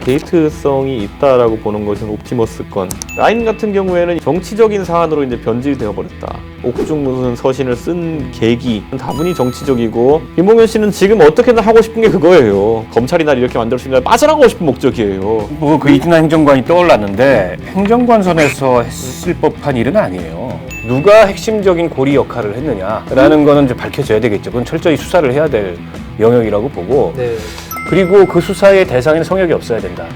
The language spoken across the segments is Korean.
게이트성이 있다라고 보는 것은 옵티머스 건. 라임 같은 경우에는 정치적인 사안으로 이제 변질되어 버렸다. 옥중 무슨 서신을 쓴 계기 다분히 정치적이고, 김봉현 씨는 지금 어떻게든 하고 싶은 게 그거예요. 검찰이 날 이렇게 만들었으니까 빠져나가고 싶은 목적이에요. 뭐 그 이준환 행정관이 떠올랐는데 행정관 선에서 했을 법한 일은 아니에요. 누가 핵심적인 고리 역할을 했느냐라는 거는 이제 밝혀져야 되겠죠. 그건 철저히 수사를 해야 될 영역이라고 보고. 네. 그리고 그 수사의 대상에는 성역이 없어야 된다.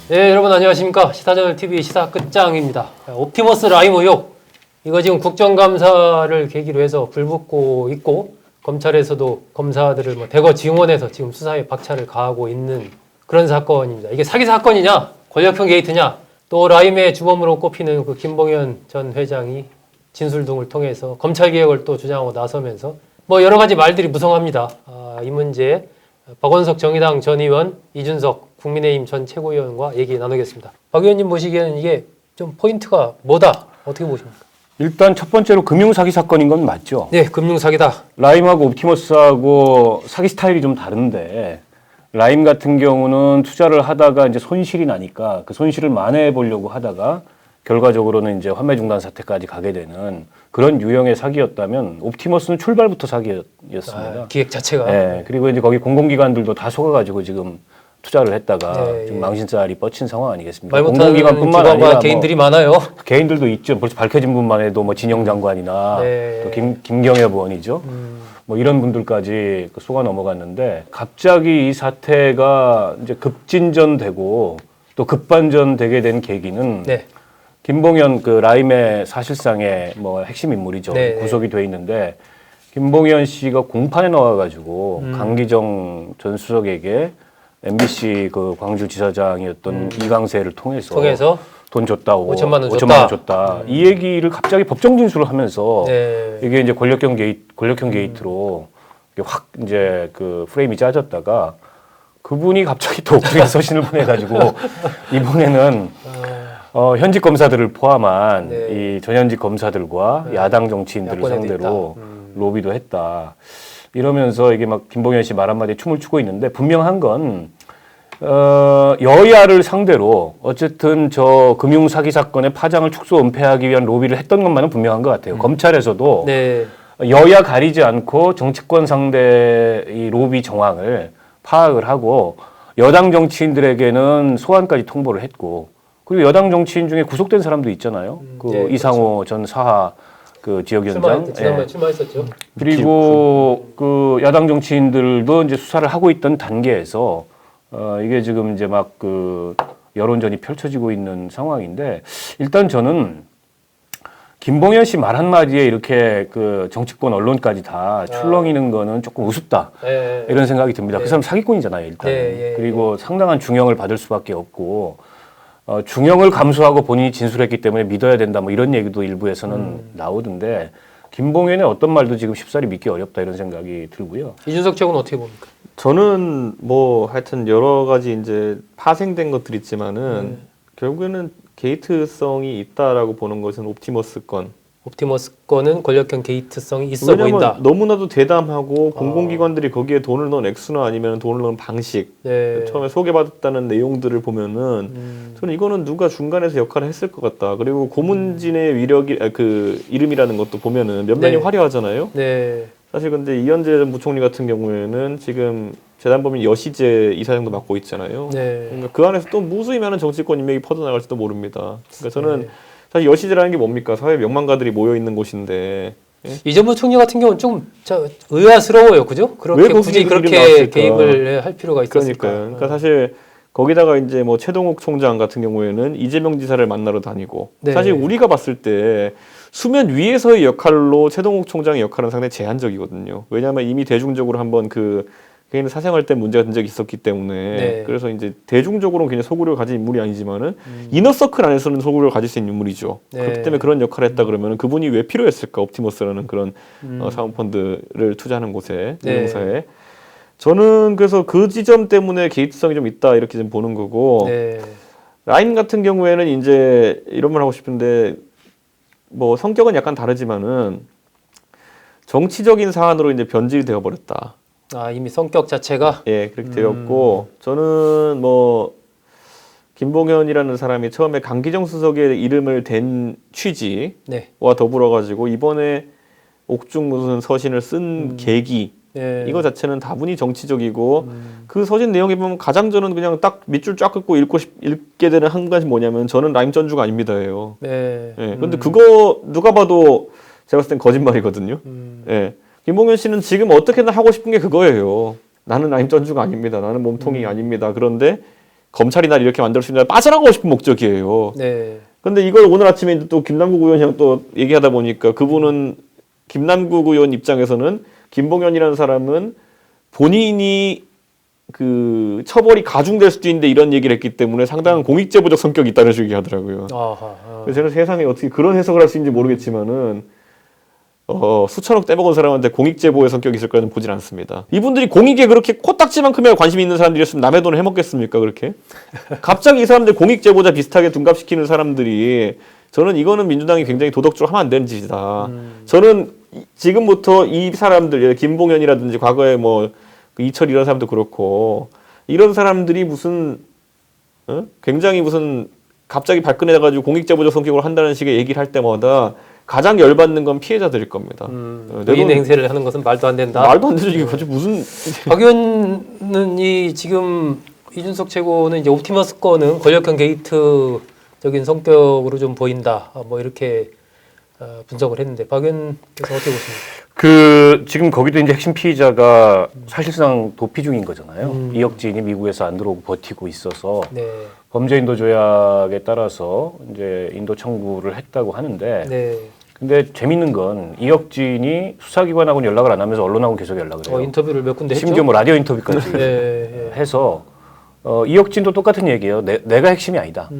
네, 여러분 안녕하십니까. 시사저널TV 시사 끝장입니다. 옵티머스 라임 의혹. 이거 지금 국정감사를 계기로 해서 불붙고 있고, 검찰에서도 검사들을 대거 지원해서 지금 수사에 박차를 가하고 있는 그런 사건입니다. 이게 사기 사건이냐, 권력형 게이트냐, 또 라임의 주범으로 꼽히는 그 김봉현 전 회장이 진술 등을 통해서 검찰 개혁을 또 주장하고 나서면서 여러 가지 말들이 무성합니다. 이 문제 박원석 정의당 전 의원, 이준석 국민의힘 전 최고위원과 얘기 나누겠습니다. 박 의원님 보시기에는 이게 좀 포인트가 뭐다? 어떻게 보십니까? 일단 첫 번째로 금융사기 사건인 건 맞죠. 네, 금융사기다. 라임하고 옵티머스하고 사기 스타일이 좀 다른데, 라임 같은 경우는 투자를 하다가 이제 손실이 나니까 그 손실을 만회해 보려고 하다가 결과적으로는 이제 환매 중단 사태까지 가게 되는 그런 유형의 사기였다면, 옵티머스는 출발부터 사기였습니다. 기획 자체가. 네, 그리고 이제 거기 공공기관들도 다 속아가지고 지금 투자를 했다가 네, 지금 망신살이 뻗친 상황 아니겠습니까? 말 못하는 공공기관뿐만 아니라 개인들이 많아요. 개인들도 있죠. 벌써 밝혀진 분만 해도 진영 장관이나 네. 또 김경엽 의원이죠. 이런 분들까지 속아 넘어갔는데, 갑자기 이 사태가 이제 급진전되고 또 급반전되게 된 계기는 네. 김봉현 그 라임의 사실상의 핵심 인물이죠. 네. 구속이 돼 있는데, 김봉현 씨가 공판에 나와가지고 강기정 전 수석에게 MBC 그 광주지사장이었던 이강세를 통해서 돈 줬다, 5천만 원 5천만 원 줬다. 이 얘기를 갑자기 법정 진술을 하면서 네. 이게 이제 권력형 게이트로 확 이제 그 프레임이 짜졌다가, 그분이 갑자기 또 옥중에 서신을 보내가지고 이번에는 현직 검사들을 포함한 네. 이 전현직 검사들과 야당 정치인들을 야권에도 상대로 로비도 했다. 이러면서 이게 김봉현 씨 말 한마디에 춤을 추고 있는데, 분명한 건 여야를 상대로 어쨌든 저 금융 사기 사건의 파장을 축소 은폐하기 위한 로비를 했던 것만은 분명한 것 같아요. 검찰에서도 네. 여야 가리지 않고 정치권 상대 이 로비 정황을 파악을 하고 여당 정치인들에게는 소환까지 통보를 했고, 그리고 여당 정치인 중에 구속된 사람도 있잖아요. 네, 이상호 그렇죠. 전 사하 그 지역위원장. 지난번에 출마했었죠. 그리고 그 야당 정치인들도 이제 수사를 하고 있던 단계에서 이게 지금 이제 그 여론전이 펼쳐지고 있는 상황인데, 일단 저는 김봉현 씨 말 한마디에 이렇게 그 정치권 언론까지 다 출렁이는 거는 조금 우습다. 네. 이런 생각이 듭니다. 그 사람 사기꾼이잖아요, 일단. 그리고 상당한 중형을 받을 수밖에 없고, 중형을 감수하고 본인이 진술했기 때문에 믿어야 된다, 이런 얘기도 일부에서는 나오던데, 김봉현의 어떤 말도 지금 쉽사리 믿기 어렵다, 이런 생각이 들고요. 이준석 측은 어떻게 봅니까? 저는 하여튼 여러 가지 이제 파생된 것들이 있지만은 결국에는 게이트성이 있다라고 보는 것은 옵티머스 건. 옵티머스 건은 권력형 게이트성이 있어 보인다. 너무나도 대담하고 공공기관들이 거기에 돈을 넣은 액수나 아니면 돈을 넣은 방식, 네. 처음에 소개받았다는 내용들을 보면은 저는 이거는 누가 중간에서 역할을 했을 것 같다. 그리고 고문진의 위력이 그 이름이라는 것도 보면은 면면이 네. 화려하잖아요. 네. 사실 근데 이현재 전 부총리 같은 경우에는 지금 재단법인 여시재 이사장도 맡고 있잖아요. 네. 그러니까 그 안에서 또 무수히 많은 정치권 인맥이 퍼져나갈지도 모릅니다. 그러니까 저는 사실 여시재라는 게 뭡니까? 사회 명망가들이 모여 있는 곳인데. 예? 이전 부총리 같은 경우는 좀 의아스러워요, 그죠? 왜 굳이 그렇게 개입을 할 필요가 있었을까? 그러니까 사실 거기다가 이제 최동욱 총장 같은 경우에는 이재명 지사를 만나러 다니고, 네. 사실 우리가 봤을 때 수면 위에서의 역할로 최동욱 총장의 역할은 상당히 제한적이거든요. 왜냐하면 이미 대중적으로 한번 개인 사생활 때 문제가 된 적이 있었기 때문에. 네. 그래서 이제 대중적으로는 굉장히 소구력을 가진 인물이 아니지만은 이너서클 안에서는 소구력을 가질 수 있는 인물이죠. 네. 그렇기 때문에 그런 역할을 했다 그러면 그분이 왜 필요했을까? 옵티머스라는 그런 사모펀드를 투자하는 곳에, 운용사에. 저는 그래서 그 지점 때문에 게이트성이 좀 있다, 이렇게 좀 보는 거고. 네. 라임 같은 경우에는 이제 이런 말 하고 싶은데, 성격은 약간 다르지만은 정치적인 사안으로 이제 변질이 되어 버렸다. 아, 이미 성격 자체가 예, 그렇게 되었고 저는 뭐 김봉현이라는 사람이 처음에 강기정 수석의 이름을 댄 취지와 네. 더불어 가지고 이번에 옥중 무슨 서신을 쓴 계기 네. 이거 자체는 다분히 정치적이고 그 서신 내용에 보면 가장 저는 그냥 딱 밑줄 쫙 긋고 읽게 되는 한 가지 뭐냐면 저는 라임 전주가 아닙니다예요. 네. 예. 근데 그거 누가 봐도 제가 봤을 땐 거짓말이거든요. 예. 김봉현 씨는 지금 어떻게든 하고 싶은 게 그거예요. 나는 라임 전주가 아닙니다. 나는 몸통이 아닙니다. 그런데 검찰이 날 이렇게 만들 수 있냐 빠져나가고 싶은 목적이에요. 네. 근데 이걸 오늘 아침에 또 김남국 의원이랑 또 얘기하다 보니까 그분은 김남국 의원 입장에서는 김봉현이라는 사람은 본인이 그 처벌이 가중될 수도 있는데 이런 얘기를 했기 때문에 상당한 공익제보적 성격이 있다는 식으로 얘기하더라고요. 아하. 그래서 저는 세상에 어떻게 그런 해석을 할 수 있는지 모르겠지만은 수천억 떼먹은 사람한테 공익제보의 성격이 있을 거는 보진 않습니다. 이분들이 공익에 그렇게 코딱지만큼이나 관심이 있는 사람들이었으면 남의 돈을 해먹겠습니까 그렇게? 갑자기 이 사람들 공익제보자 비슷하게 둥갑시키는 사람들이 저는 이거는 민주당이 굉장히 도덕적으로 하면 안 되는 짓이다. 저는 지금부터 이 사람들 김봉현이라든지 과거에 뭐 이철 이런 사람도 그렇고 이런 사람들이 무슨 굉장히 무슨 갑자기 발끈해가지고 공익제보적 성격으로 한다는 식의 얘기를 할 때마다 가장 열받는 건 피해자들일 겁니다. 의인 행세를 하는 것은 말도 안 된다. 말도 안 되죠. 이게 도대체 무슨 박 의원은 이 지금 이준석 최고는 이제 옵티머스 건은 권력형 게이트적인 성격으로 좀 보인다. 뭐 이렇게 분석을 했는데 박 의원께서 어떻게 보십니까? 그 지금 거기도 이제 핵심 피의자가 사실상 도피 중인 거잖아요. 이혁진이 미국에서 안 들어오고 버티고 있어서 네. 범죄 인도 조약에 따라서 이제 인도 청구를 했다고 하는데, 네. 근데 재밌는 건 이혁진이 수사기관하고는 연락을 안 하면서 언론하고 계속 연락을 해요. 인터뷰를 몇 군데 했죠. 심지어 뭐 라디오 인터뷰까지 네. 해서 이혁진도 똑같은 얘기예요. 내가 핵심이 아니다.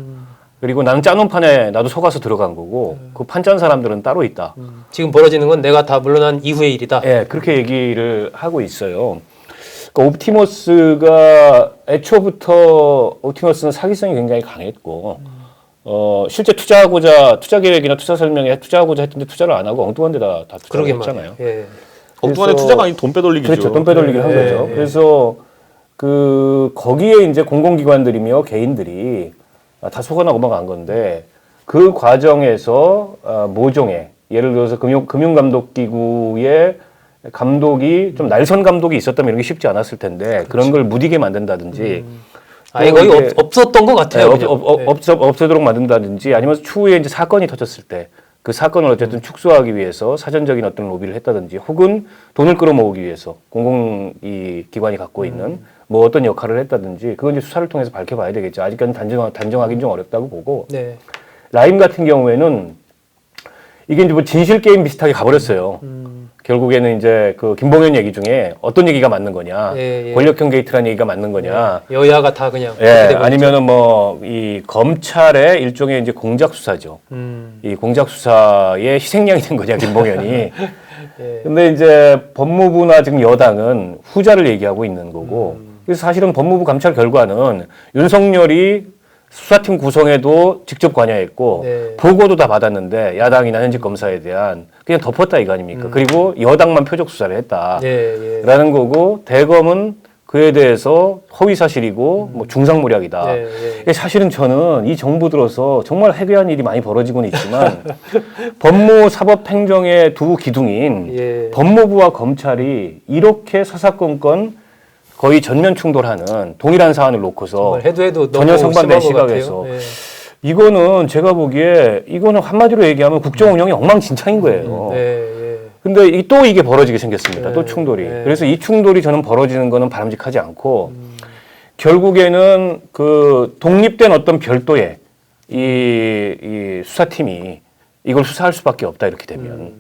그리고 나는 짜놓은 판에 나도 속아서 들어간 거고 그 판 짠 사람들은 따로 있다. 지금 벌어지는 건 내가 다 물러난 이후의 일이다. 예, 그렇게 얘기를 하고 있어요. 그러니까 옵티머스가 애초부터 옵티머스는 사기성이 굉장히 강했고 실제 투자 계획이나 투자 설명에 투자하고자 했던데 투자를 안 하고 엉뚱한 데다 다 투자를 했잖아요. 예. 엉뚱한 투자가 아닌 돈 빼돌리기죠. 그렇죠. 돈 빼돌리기를 한 네. 거죠. 그래서 그 거기에 이제 공공기관들이며 개인들이 다 속아나 넘어간 건데 그 과정에서 모종의 예를 들어서 금융감독기구의 감독이 좀 날선 감독이 있었다면 이런 게 쉽지 않았을 텐데 그런 걸 무디게 만든다든지 아예 거의 없었던 것 같아요. 없애도록 만든다든지 아니면 추후에 이제 사건이 터졌을 때 그 사건을 어쨌든 축소하기 위해서 사전적인 어떤 로비를 했다든지 혹은 돈을 끌어모으기 위해서 공공 이 기관이 갖고 있는 뭐 어떤 역할을 했다든지 그건 이제 수사를 통해서 밝혀봐야 되겠죠. 아직까지는 단정하기는 좀 어렵다고 보고 네. 라임 같은 경우에는 이게 이제 뭐 진실 게임 비슷하게 가버렸어요. 결국에는 이제 그 김봉현 얘기 중에 어떤 얘기가 맞는 거냐, 예. 권력형 게이트라는 얘기가 맞는 거냐, 여야가 다 그냥 예, 아니면은 뭐 이 검찰의 일종의 이제 공작 수사죠. 이 공작 수사의 희생양이 된 거냐 김봉현이. 예. 근데 이제 법무부나 지금 여당은 후자를 얘기하고 있는 거고. 그래서 사실은 법무부 감찰 결과는 윤석열이 수사팀 구성에도 직접 관여했고 네. 보고도 다 받았는데 야당이나 현직 검사에 대한 그냥 덮었다 이거 아닙니까? 그리고 여당만 표적 수사를 했다라는 거고 대검은 그에 대해서 허위 사실이고 뭐 중상모략이다. 사실은 저는 이 정부 들어서 정말 해괴한 일이 많이 벌어지고는 있지만 법무, 사법, 행정의 두 기둥인 법무부와 검찰이 이렇게 사사건건 거의 전면 충돌하는 동일한 사안을 놓고서 해도 전혀 상반된 시각에서 이거는 제가 보기에 이거는 한마디로 얘기하면 국정 운영이 엉망진창인 거예요. 근데 또 이게 벌어지게 생겼습니다. 또 충돌이. 그래서 이 충돌이 저는 벌어지는 거는 바람직하지 않고 결국에는 그 독립된 어떤 별도의 이 수사팀이 이걸 수사할 수밖에 없다 이렇게 되면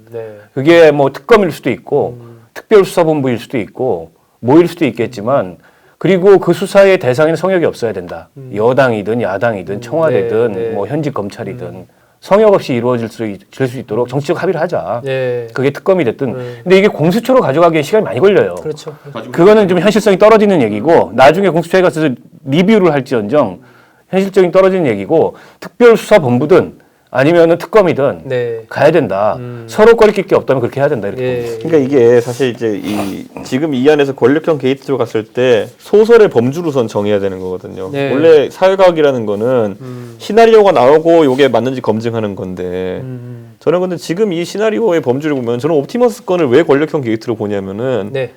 그게 뭐 특검일 수도 있고 특별수사본부일 수도 있고 뭐일 수도 있겠지만 그리고 그 수사의 대상에는 성역이 없어야 된다. 여당이든 야당이든 청와대든 뭐 현직 검찰이든 성역 없이 이루어질 수 있도록 정치적 합의를 하자. 그게 특검이 됐든. 근데 이게 공수처로 가져가기에 시간이 많이 걸려요. 그렇죠. 그거는 좀 현실성이 떨어지는 얘기고 나중에 공수처에 가서 리뷰를 할지언정 현실적인 떨어지는 얘기고 특별수사본부든 아니면은 특검이든 네. 가야 된다. 서로 꺼리낄 게 없다면 그렇게 해야 된다 이렇게. 예. 그러니까 이게 사실 이제 지금 이 안에서 권력형 게이트로 갔을 때 소설의 범주를 우선 정해야 되는 거거든요. 네. 원래 사회과학이라는 거는 시나리오가 나오고 이게 맞는지 검증하는 건데 저는 근데 지금 이 시나리오의 범주를 보면 저는 옵티머스 건을 왜 권력형 게이트로 보냐면은 네.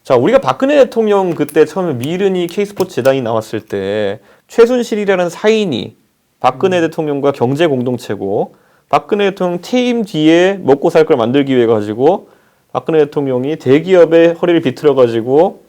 자, 우리가 박근혜 대통령 그때 처음에 미르니 K스포츠 재단이 나왔을 때 최순실이라는 사인이 박근혜 대통령과 경제 공동체고 박근혜 대통령 퇴임 뒤에 먹고 살 걸 만들기 위해 가지고 박근혜 대통령이 대기업의 허리를 비틀어 가지고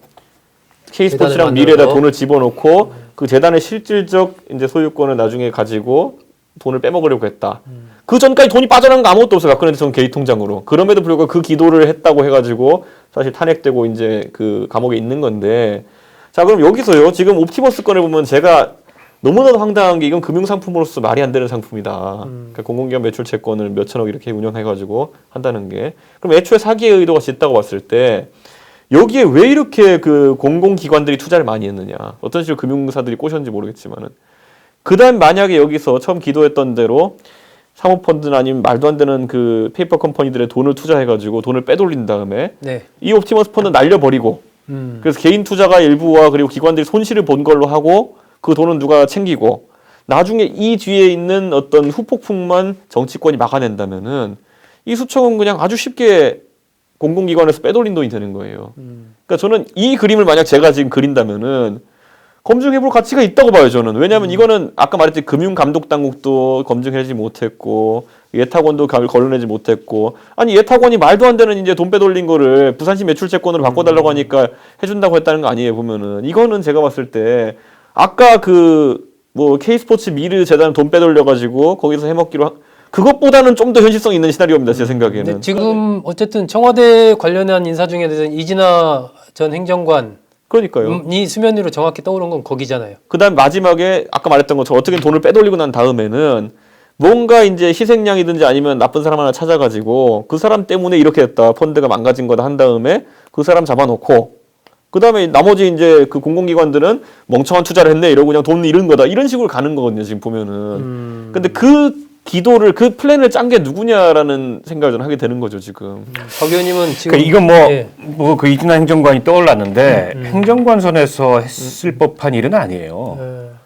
K스포츠랑 미래에다 돈을 집어넣고 그 재단의 실질적 이제 소유권을 나중에 가지고 돈을 빼먹으려고 했다. 그 전까지 돈이 빠져나간 거 아무것도 없어요. 박근혜 대통령 개인 통장으로. 그럼에도 불구하고 그 기도를 했다고 해가지고 사실 탄핵되고 이제 그 감옥에 있는 건데 자 그럼 여기서요. 지금 옵티머스 건을 보면 제가 너무나도 황당한 게 이건 금융상품으로서 말이 안 되는 상품이다. 그러니까 공공기관 매출 채권을 몇천억 이렇게 운영해가지고 한다는 게 그럼 애초에 사기의 의도가 짙다고 봤을 때 여기에 왜 이렇게 그 공공기관들이 투자를 많이 했느냐. 어떤 식으로 금융사들이 꼬셨는지 모르겠지만은 그 다음 만약에 여기서 처음 기도했던 대로 사모펀드나 아니면 말도 안 되는 그 페이퍼 컴퍼니들의 돈을 투자해가지고 돈을 빼돌린 다음에 네. 이 옵티머스 펀드 날려버리고 그래서 개인 투자가 일부와 그리고 기관들이 손실을 본 걸로 하고 그 돈은 누가 챙기고 나중에 이 뒤에 있는 어떤 후폭풍만 정치권이 막아낸다면은 이 수천은 그냥 아주 쉽게 공공기관에서 빼돌린 돈이 되는 거예요. 그러니까 저는 이 그림을 만약 제가 지금 그린다면은 검증해볼 가치가 있다고 봐요, 저는. 왜냐하면 이거는 아까 말했듯이 금융감독당국도 검증하지 못했고 예탁원도 걸러내지 못했고 아니 예탁원이 말도 안 되는 이제 돈 빼돌린 거를 부산시 매출채권으로 바꿔달라고 하니까 해준다고 했다는 거 아니에요, 보면은. 이거는 제가 봤을 때 아까 그 뭐 K스포츠 미르 재단 돈 빼돌려가지고 거기서 해먹기로 그것보다는 좀 더 현실성 있는 시나리오입니다, 제 생각에는. 근데 지금 어쨌든 청와대 관련한 인사 중에 대해서 이진아 전 행정관 그러니까요. 이 수면 위로 정확히 떠오른 건 거기잖아요. 그다음 마지막에 아까 말했던 것처럼 어떻게 돈을 빼돌리고 난 다음에는 뭔가 이제 희생양이든지 아니면 나쁜 사람 하나 찾아가지고 그 사람 때문에 이렇게 됐다 펀드가 망가진 거다 한 다음에 그 사람 잡아놓고 그다음에 나머지 이제 그 공공기관들은 멍청한 투자를 했네 이러고 그냥 돈 잃은 거다 이런 식으로 가는 거거든요 지금 보면은. 근데 그 기도를 그 플랜을 짠 게 누구냐라는 생각을 저는 하게 되는 거죠 지금. 박 의원님은 지금 그러니까 이건 예. 뭐 그 이진아 행정관이 떠올랐는데 행정관 선에서 했을 법한 일은 아니에요.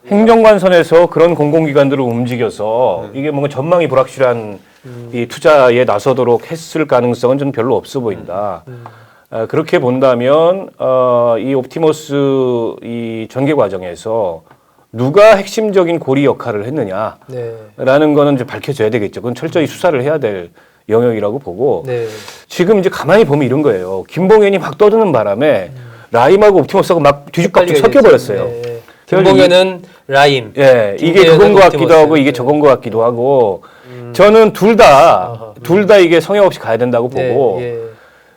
행정관 선에서 그런 공공기관들을 움직여서 이게 뭔가 전망이 불확실한 이 투자에 나서도록 했을 가능성은 좀 별로 없어 보인다. 그렇게 본다면 이 옵티머스 이 전개 과정에서 누가 핵심적인 고리 역할을 했느냐라는 네. 거는 이제 밝혀져야 되겠죠. 그건 철저히 수사를 해야 될 영역이라고 보고 네. 지금 이제 가만히 보면 이런 거예요. 김봉현이 막 떠드는 바람에 라임하고 옵티머스하고 막 뒤죽박죽 섞여버렸어요. 네. 김봉현은 라임. 예, 이게 그건 것 같기도 하고 이게 저건 것 같기도 하고 저는 둘 다 이게 성역 없이 가야 된다고 보고 네, 예.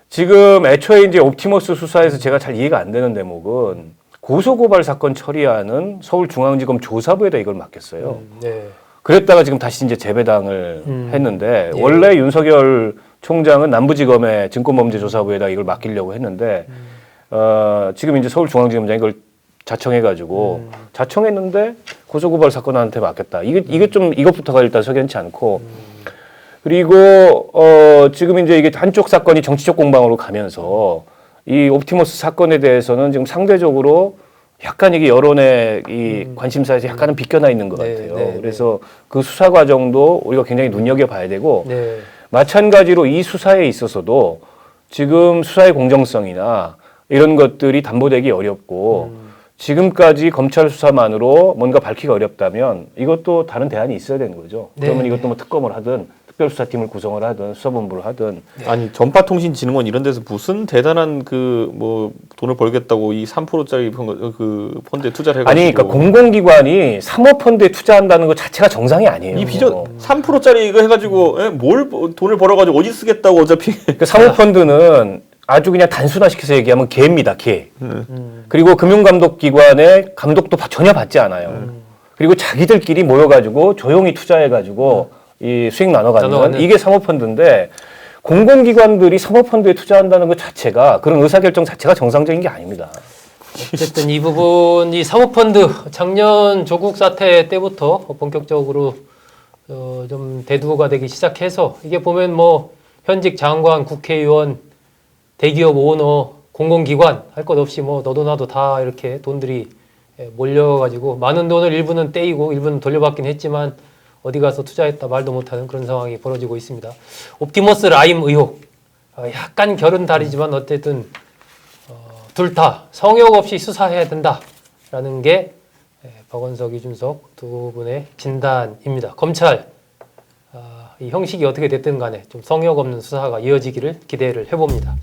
지금 애초에 이제 옵티머스 수사에서 제가 잘 이해가 안 되는 대목은 고소고발 사건 처리하는 서울중앙지검 조사부에다 이걸 맡겼어요. 네. 그랬다가 지금 다시 이제 재배당을 했는데 예. 원래 윤석열 총장은 남부지검의 증권범죄조사부에다 이걸 맡기려고 했는데 지금 이제 서울중앙지검장이 이걸 자청해가지고 자청했는데 고소고발 사건한테 맡겼다. 이게 좀 이것부터가 일단 석연치 않고 그리고 지금 이제 이게 한쪽 사건이 정치적 공방으로 가면서 이 옵티머스 사건에 대해서는 지금 상대적으로 약간 이게 여론의 이 관심사에서 약간은 비껴나 있는 것 네, 같아요. 네, 그래서 그 수사 과정도 우리가 굉장히 눈여겨봐야 되고 네. 마찬가지로 이 수사에 있어서도 지금 수사의 공정성이나 이런 것들이 담보되기 어렵고 지금까지 검찰 수사만으로 뭔가 밝히기 어렵다면 이것도 다른 대안이 있어야 되는 거죠. 네. 그러면 이것도 뭐 특검을 하든 특별수사팀을 구성을 하든 수사본부를 하든 아니 전파통신진흥원 이런 데서 무슨 대단한 그 뭐 돈을 벌겠다고 이 3%짜리 그 펀드에 투자를 해가지고 아니 그러니까 공공기관이 사모펀드에 투자한다는 것 자체가 정상이 아니에요. 이 비전 3%짜리 이거 해가지고 뭘 돈을 벌어가지고 어디 쓰겠다고 어차피 그러니까 사모펀드는 아주 그냥 단순화시켜서 얘기하면 개입니다, 개. 그리고 금융감독기관의 감독도 전혀 받지 않아요. 그리고 자기들끼리 모여가지고 조용히 투자해가지고 이 수익 나눠가는 이게 사모펀드인데 공공기관들이 사모펀드에 투자한다는 것 자체가 그런 의사결정 자체가 정상적인 게 아닙니다. 어쨌든 이 부분 이 사모펀드 작년 조국 사태 때부터 본격적으로 좀 대두가 되기 시작해서 이게 보면 뭐 현직 장관, 국회의원, 대기업 오너, 공공기관 할 것 없이 뭐 너도 나도 다 이렇게 돈들이 몰려가지고 많은 돈을 일부는 떼이고 일부는 돌려받긴 했지만 어디 가서 투자했다 말도 못하는 그런 상황이 벌어지고 있습니다. 옵티머스 라임 의혹 약간 결은 다르지만 어쨌든 둘 다 성역 없이 수사해야 된다라는 게 박원석, 이준석 두 분의 진단입니다. 검찰 이 형식이 어떻게 됐든 간에 좀 성역 없는 수사가 이어지기를 기대를 해봅니다.